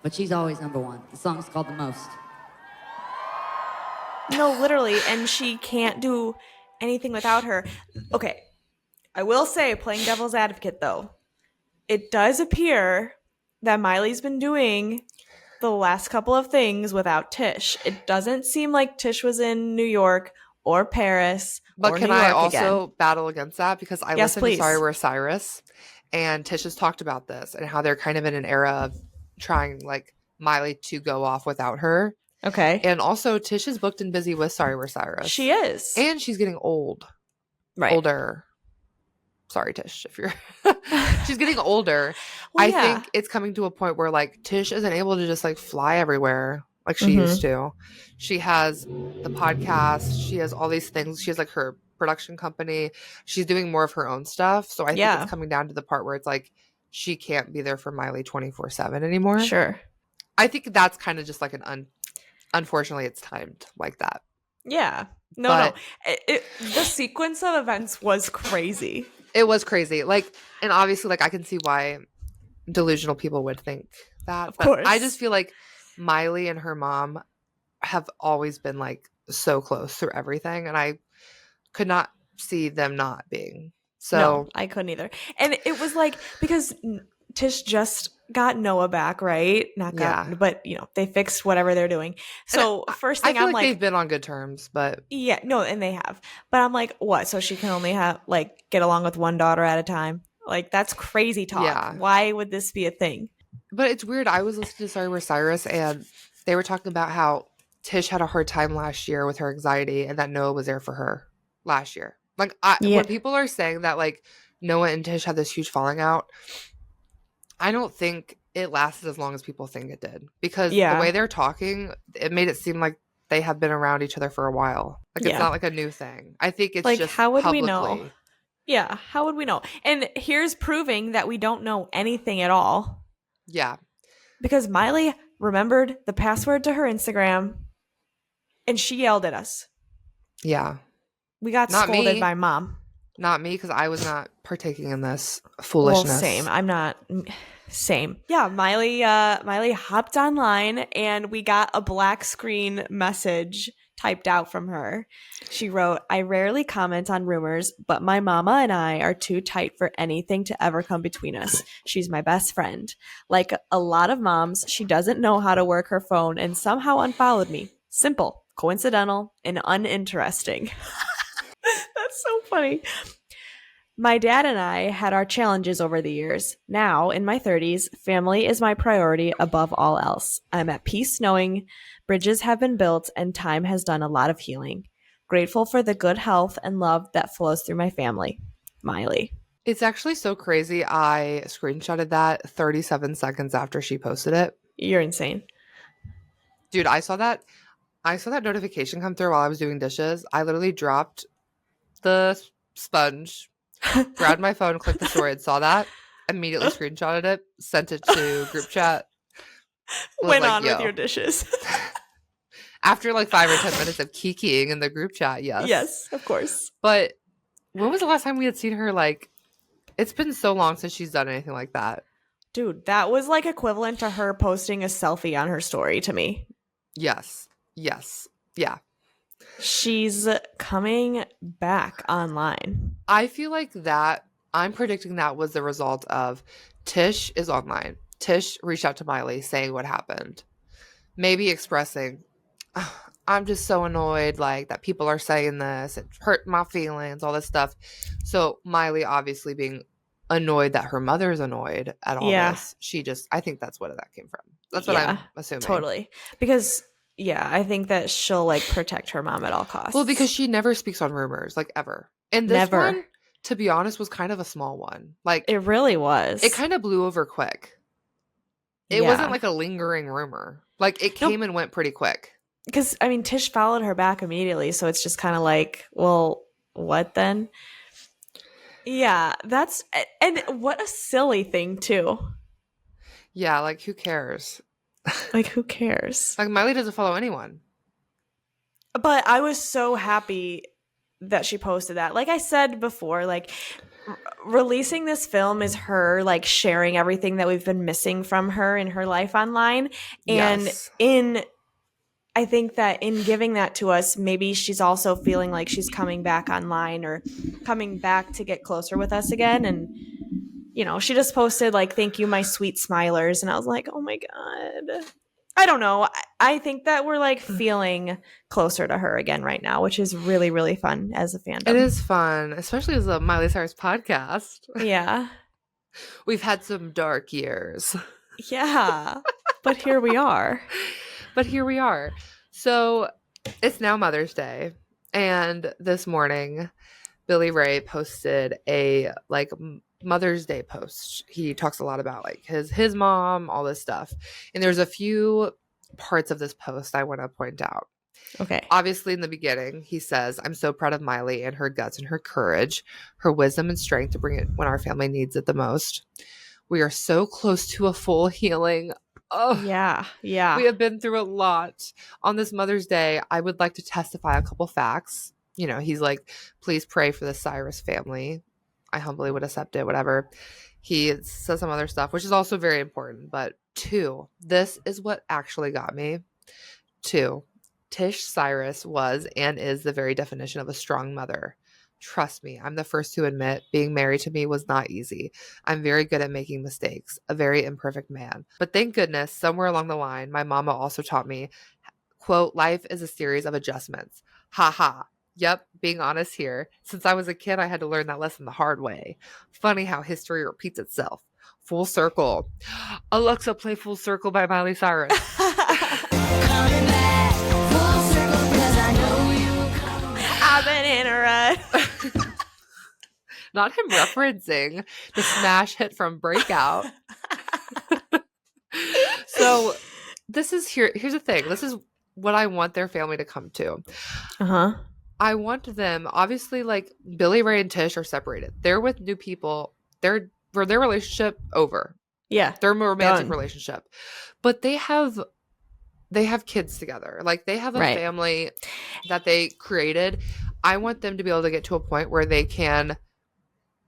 C: but she's always number one. The song is called The Most.
B: No, literally. And she can't do anything without her. Okay. I will say, playing devil's advocate, though, it does appear that Miley's been doing the last couple of things without Tish. It doesn't seem like Tish was in New York or Paris.
A: But
B: or
A: can
B: New York
A: I also
B: again.
A: battle against that? Because I
B: Yes,
A: listened
B: please.
A: to Sorry We're Cyrus, and Tish has talked about this and how they're kind of in an era of trying like Miley to go off without her.
B: Okay.
A: And also Tish is booked and busy with Sorry We're Cyrus.
B: She is.
A: And she's getting old.
B: Right.
A: Older. Sorry, Tish, if you're she's getting older.
B: Well,
A: I think it's coming to a point where like Tish isn't able to just like fly everywhere like she used to. She has the podcast, she has all these things. She has like her production company. She's doing more of her own stuff. So I think it's coming down to the part where it's like she can't be there for Miley 24/7 anymore.
B: Sure.
A: I think that's kind of just like an unfortunately it's timed like that.
B: Yeah. No. The sequence of events was crazy.
A: It was crazy. Like, and obviously like I can see why delusional people would think that.
B: Of
A: but
B: course.
A: I just feel like Miley and her mom have always been like so close through everything, and I could not see them not being. So
B: no, I couldn't either. And it was like because Tish just got Noah back, right? But you know, they fixed whatever they're doing. So first thing
A: I feel
B: I'm like
A: they've been on good terms, but
B: yeah, no, and they have. But I'm like, what? So she can only have like get along with one daughter at a time? Like, that's crazy talk.
A: Yeah.
B: Why would this be a thing?
A: But it's weird. I was listening to Sorry We're Cyrus, and they were talking about how Tish had a hard time last year with her anxiety, and that Noah was there for her last year. Like,
B: Yeah.
A: when people are saying that, like, Noah and Tish had this huge falling out, I don't think it lasted as long as people think it did. Because the way they're talking, it made it seem like they have been around each other for a while. Like, it's not like a new thing. I think it's
B: like,
A: just
B: how would
A: publicly.
B: we know? Yeah, how would we know? And here's proving that we don't know anything at all.
A: Yeah.
B: Because Miley remembered the password to her Instagram, and she yelled at us.
A: Yeah.
B: We got
A: Not
B: scolded
A: me.
B: by Mom.
A: Not me, because I was not partaking in this foolishness.
B: Well, same. I'm not. Same. Yeah, Miley hopped online, and we got a black screen message typed out from her. She wrote, "I rarely comment on rumors, but my mama and I are too tight for anything to ever come between us. She's my best friend. Like a lot of moms, she doesn't know how to work her phone and somehow unfollowed me. Simple, coincidental, and uninteresting." That's so funny. My dad and I had our challenges over the years. Now, in my 30s, family is my priority above all else. I'm at peace knowing bridges have been built and time has done a lot of healing. Grateful for the good health and love that flows through my family. Miley.
A: It's actually so crazy. I screenshotted that 37 seconds after she posted it.
B: You're insane.
A: Dude, I saw that notification come through while I was doing dishes. I literally dropped the sponge, grabbed my phone, clicked the story, and saw that. Immediately screenshotted it, sent it to group chat.
B: Went on with your dishes.
A: After like 5 or 10 minutes of kikiing in the group chat, yes.
B: Yes, of course.
A: But when was the last time we had seen her? Like, it's been so long since she's done anything like that.
B: Dude, that was like equivalent to her posting a selfie on her story to me.
A: Yes. Yeah.
B: She's coming back online.
A: I feel like that, I'm predicting that was the result of Tish is online. Tish reached out to Miley saying what happened. Maybe expressing, I'm just so annoyed, like, that people are saying this. It hurt my feelings, all this stuff. So Miley obviously being annoyed that her mother's annoyed at all this. I think that's what that came from. That's what I'm assuming.
B: Totally. Because, I think that she'll, like, protect her mom at all costs.
A: Well, because she never speaks on rumors, like, ever. And this one, to be honest, was kind of a small one. Like,
B: it really was.
A: It kind of blew over quick. It wasn't like a lingering rumor. Like, it came and went pretty quick.
B: Because, I mean, Tish followed her back immediately, so it's just kind of like, well, what then? Yeah, and what a silly thing, too.
A: Yeah, like, who cares?
B: Like, who cares?
A: Like, Miley doesn't follow anyone.
B: But I was so happy that she posted that. Like I said before, like, releasing this film is her, like, sharing everything that we've been missing from her in her life online. And I think that in giving that to us, maybe she's also feeling like she's coming back online or coming back to get closer with us again. And, she just posted, like, "Thank you, my sweet smilers." And I was like, oh my God. I don't know. I think that we're, like, feeling closer to her again right now, which is really, really fun as a fandom.
A: It is fun, especially as a Miley Cyrus podcast.
B: Yeah.
A: We've had some dark years.
B: Yeah. But here we are.
A: So it's now Mother's Day. And this morning, Billy Ray posted a, like, Mother's Day post. He talks a lot about, like, his mom, all this stuff. And there's a few parts of this post I want to point out.
B: Okay.
A: Obviously, in the beginning, he says, "I'm so proud of Miley and her guts and her courage, her wisdom and strength to bring it when our family needs it the most. We are so close to a full healing." Oh,
B: yeah.
A: We have been through a lot. On this Mother's Day, I would like to testify a couple facts. He's like, "Please pray for the Cyrus family. I humbly would accept it," whatever. He says some other stuff, which is also very important. But 2, this is what actually got me. 2, Tish Cyrus was and is the very definition of a strong mother. Trust me, I'm the first to admit being married to me was not easy. I'm very good at making mistakes, a very imperfect man. But thank goodness, somewhere along the line, my mama also taught me, quote, "Life is a series of adjustments." Ha ha. Yep, being honest here. Since I was a kid, I had to learn that lesson the hard way. Funny how history repeats itself. Full circle. Alexa, play Full Circle by Miley Cyrus.
C: Coming back, full circle, 'cause I know you will come back.
B: I've been in a rut.
A: Not him referencing the smash hit from Breakout. So here's the thing. This is what I want their family to come to.
B: Uh-huh.
A: I want them, obviously, like Billy Ray and Tish are separated. They're with new people. Their relationship over.
B: Yeah.
A: Their romantic
B: Done.
A: relationship. But they have kids together. Like they have a
B: Right.
A: family that they created. I want them to be able to get to a point where they can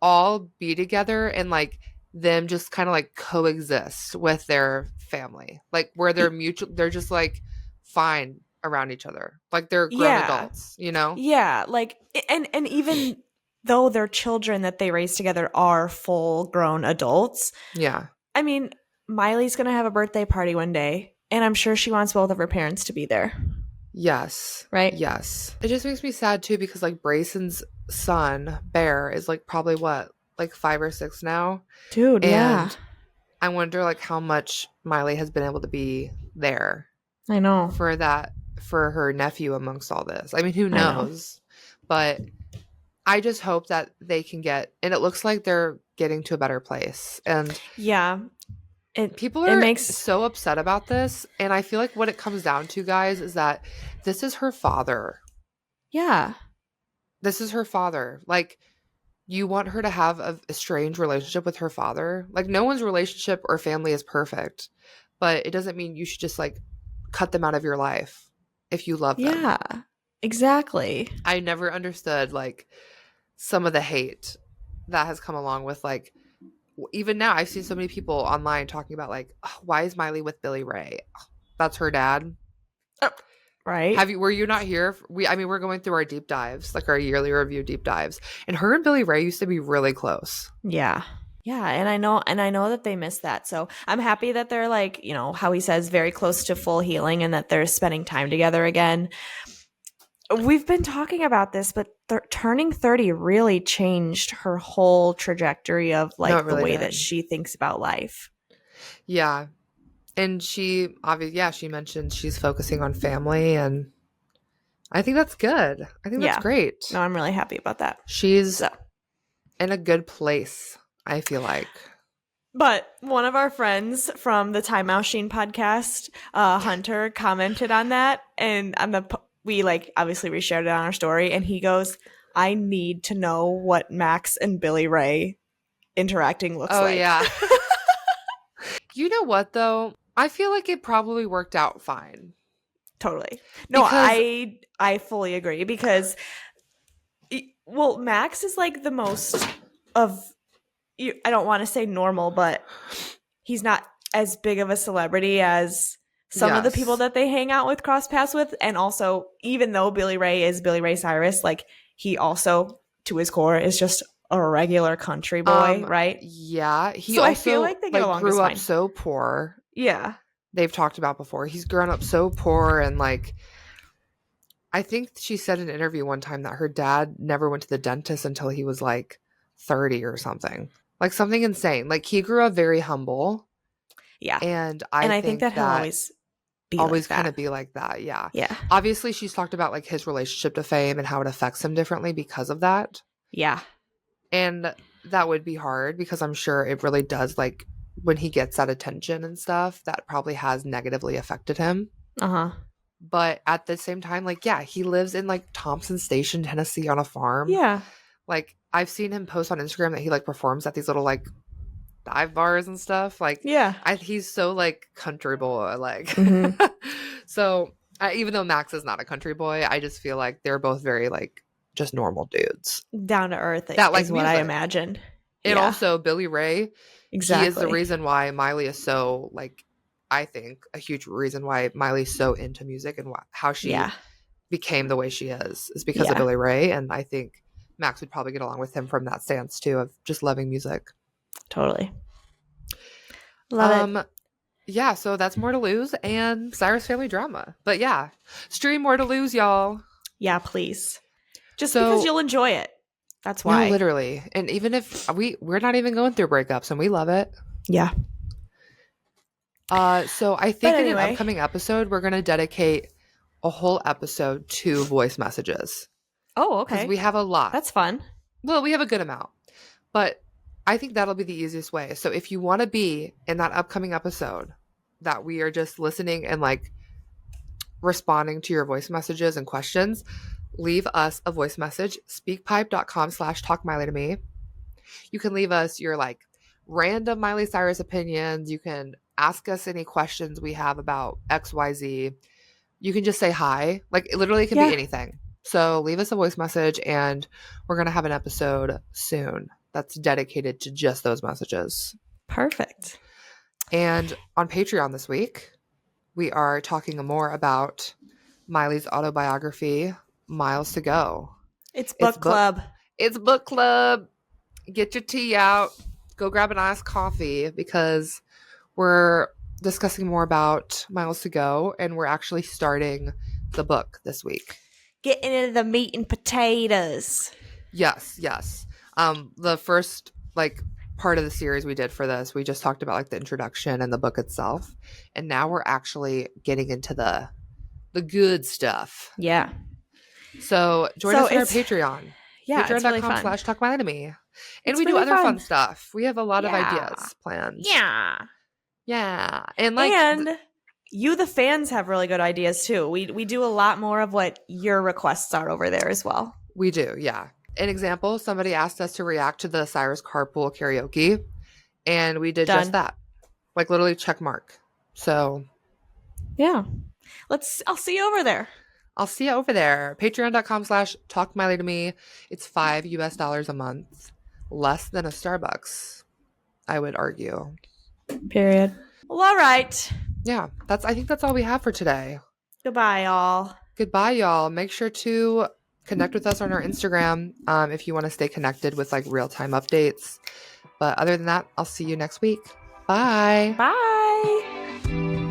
A: all be together and like them just kind of like coexist with their family. Like where they're just like fine around each other. Like they're grown
B: Yeah.
A: adults, you know?
B: Yeah, like and even though their children that they raise together are full grown adults,
A: Yeah.
B: I mean, Miley's going to have a birthday party one day, and I'm sure she wants both of her parents to be there.
A: Yes.
B: Right?
A: Yes. It just makes me sad too because like Brayson's son, Bear, is like probably what? Like 5 or 6 now.
B: Dude, yeah.
A: And I wonder like how much Miley has been able to be there
B: I know.
A: for her nephew amongst all this. I mean, who
B: I know.
A: knows? But I just hope that they can get, and it looks like they're getting to a better place. And
B: Yeah.
A: people
B: it
A: are
B: makes
A: so upset about this. And I feel like what it comes down to, guys, is that this is her father.
B: Yeah.
A: This is her father. Like, you want her to have a strange relationship with her father. Like, no one's relationship or family is perfect, but it doesn't mean you should just like cut them out of your life if you love them.
B: Yeah. Exactly.
A: I never understood like some of the hate that has come along with like, even now I've seen so many people online talking about like, oh, why is Miley with Billy Ray? That's her dad.
B: Right?
A: Were you not here? We're going through our deep dives, like our yearly review deep dives, and her and Billy Ray used to be really close.
B: Yeah. Yeah, and I know that they miss that. So I'm happy that they're like, you know, how he says very close to full healing and that they're spending time together again. We've been talking about this, but turning 30 really changed her whole trajectory of like
A: it
B: the
A: really
B: way
A: did.
B: that she thinks about life.
A: Yeah. And she mentioned she's focusing on family, and I think that's good. I think that's
B: Yeah.
A: great.
B: No, I'm really happy about that.
A: She's
B: So.
A: in a good place, I feel like.
B: But one of our friends from the Time Machine podcast, Hunter, commented on that, and we like obviously reshared it on our story, and he goes, "I need to know what Max and Billy Ray interacting looks like."
A: Oh yeah. You know what though? I feel like it probably worked out fine.
B: Totally. No,
A: Because-
B: I fully agree because, well, Max is like the most of, I don't want to say normal, but he's not as big of a celebrity as some of the
A: Yes.
B: people that they hang out with, cross paths with. And also, even though Billy Ray is Billy Ray Cyrus, like he also, to his core, is just a regular country boy, right?
A: Yeah. He
B: So
A: also
B: I feel like they get along
A: grew
B: just
A: up
B: fine.
A: so poor.
B: Yeah.
A: They've talked about before. He's grown up so poor, and like I think she said in an interview one time that her dad never went to the dentist until he was like 30 or something. Like something insane. Like he grew up very humble.
B: Yeah.
A: And
B: I think that he'll always be like
A: kind
B: that.
A: of be like that. Yeah.
B: Yeah.
A: Obviously, she's talked about like his relationship to fame and how it affects him differently because of that.
B: Yeah.
A: And that would be hard because I'm sure it really does, like when he gets that attention and stuff, that probably has negatively affected him.
B: Uh-huh.
A: But at the same time, like, yeah, he lives in like Thompson Station, Tennessee on a farm.
B: Yeah.
A: Like I've seen him post on Instagram that he like performs at these little like dive bars and stuff. Like,
B: Yeah.
A: he's so like country boy, like.
B: Mhm.
A: So even though Max is not a country boy, I just feel like they're both very like just normal dudes.
B: Down to earth
A: That like
B: is what I
A: music.
B: imagined.
A: And
B: Yeah.
A: also Billy Ray,
B: Exactly.
A: he is the reason why Miley is so like, I think a huge reason why Miley's so into music and how she became the way she is because of
B: Yeah.
A: Billy Ray. And I think Max would probably get along with him from that stance too of just loving music.
B: Totally. Love it.
A: Yeah, so that's More to Lose and Cyrus family drama. But yeah, stream More to Lose, y'all.
B: Yeah, please. Just
A: So-
B: because you'll enjoy it. That's why.
A: No, literally. And even if we're not even going through breakups and we love it.
B: Yeah.
A: So I think in
B: anyway.
A: an upcoming episode, we're going to dedicate a whole episode to voice messages.
B: Oh,
A: Because
B: okay.
A: we have a lot.
B: That's fun.
A: Well, we have a good amount. But I think that'll be the easiest way. So if you want to be in that upcoming episode that we are just listening and like responding to your voice messages and questions, leave us a voice message, speakpipe.com/talkmileytomepodcast. You can leave us your like random Miley Cyrus opinions. You can ask us any questions we have about XYZ. You can just say hi. Like it literally can
B: Yeah.
A: be anything. So leave us a voice message and we're going to have an episode soon that's dedicated to just those messages.
B: Perfect.
A: And on Patreon this week, we are talking more about Miley's autobiography, Miles to Go.
B: It's book club.
A: It's book club. Get your tea out. Go grab an iced coffee because we're discussing more about Miles to Go and we're actually starting the book this week.
B: Getting into the meat and potatoes.
A: Yes. The first like part of the series we did for this, we just talked about like the introduction and the book itself. And now we're actually getting into the good stuff.
B: Yeah.
A: So join us on our Patreon.
B: Yeah, it's really fun.
A: Patreon.com/talkmileytomepodcast. And
B: It's
A: we do
B: really
A: other fun
B: fun.
A: stuff. We have a lot of
B: Yeah.
A: ideas planned.
B: Yeah.
A: Yeah. And like
B: And you, the fans, have really good ideas too. We do a lot more of what your requests are over there as well.
A: we do, yeah. An example, somebody asked us to react to the Cyrus carpool karaoke, and we did just
B: Done.
A: that. Like literally check mark. So
B: Yeah. I'll see you over there.
A: I'll see you over there. Patreon.com/talkmileytome. It's $5 a month. Less than a Starbucks, I would argue.
B: Period. Well, all right.
A: Yeah, I think that's all we have for today.
B: Goodbye, all.
A: Goodbye, y'all. Make sure to connect with us on our Instagram if you want to stay connected with like real-time updates. But other than that, I'll see you next week. Bye.
B: Bye.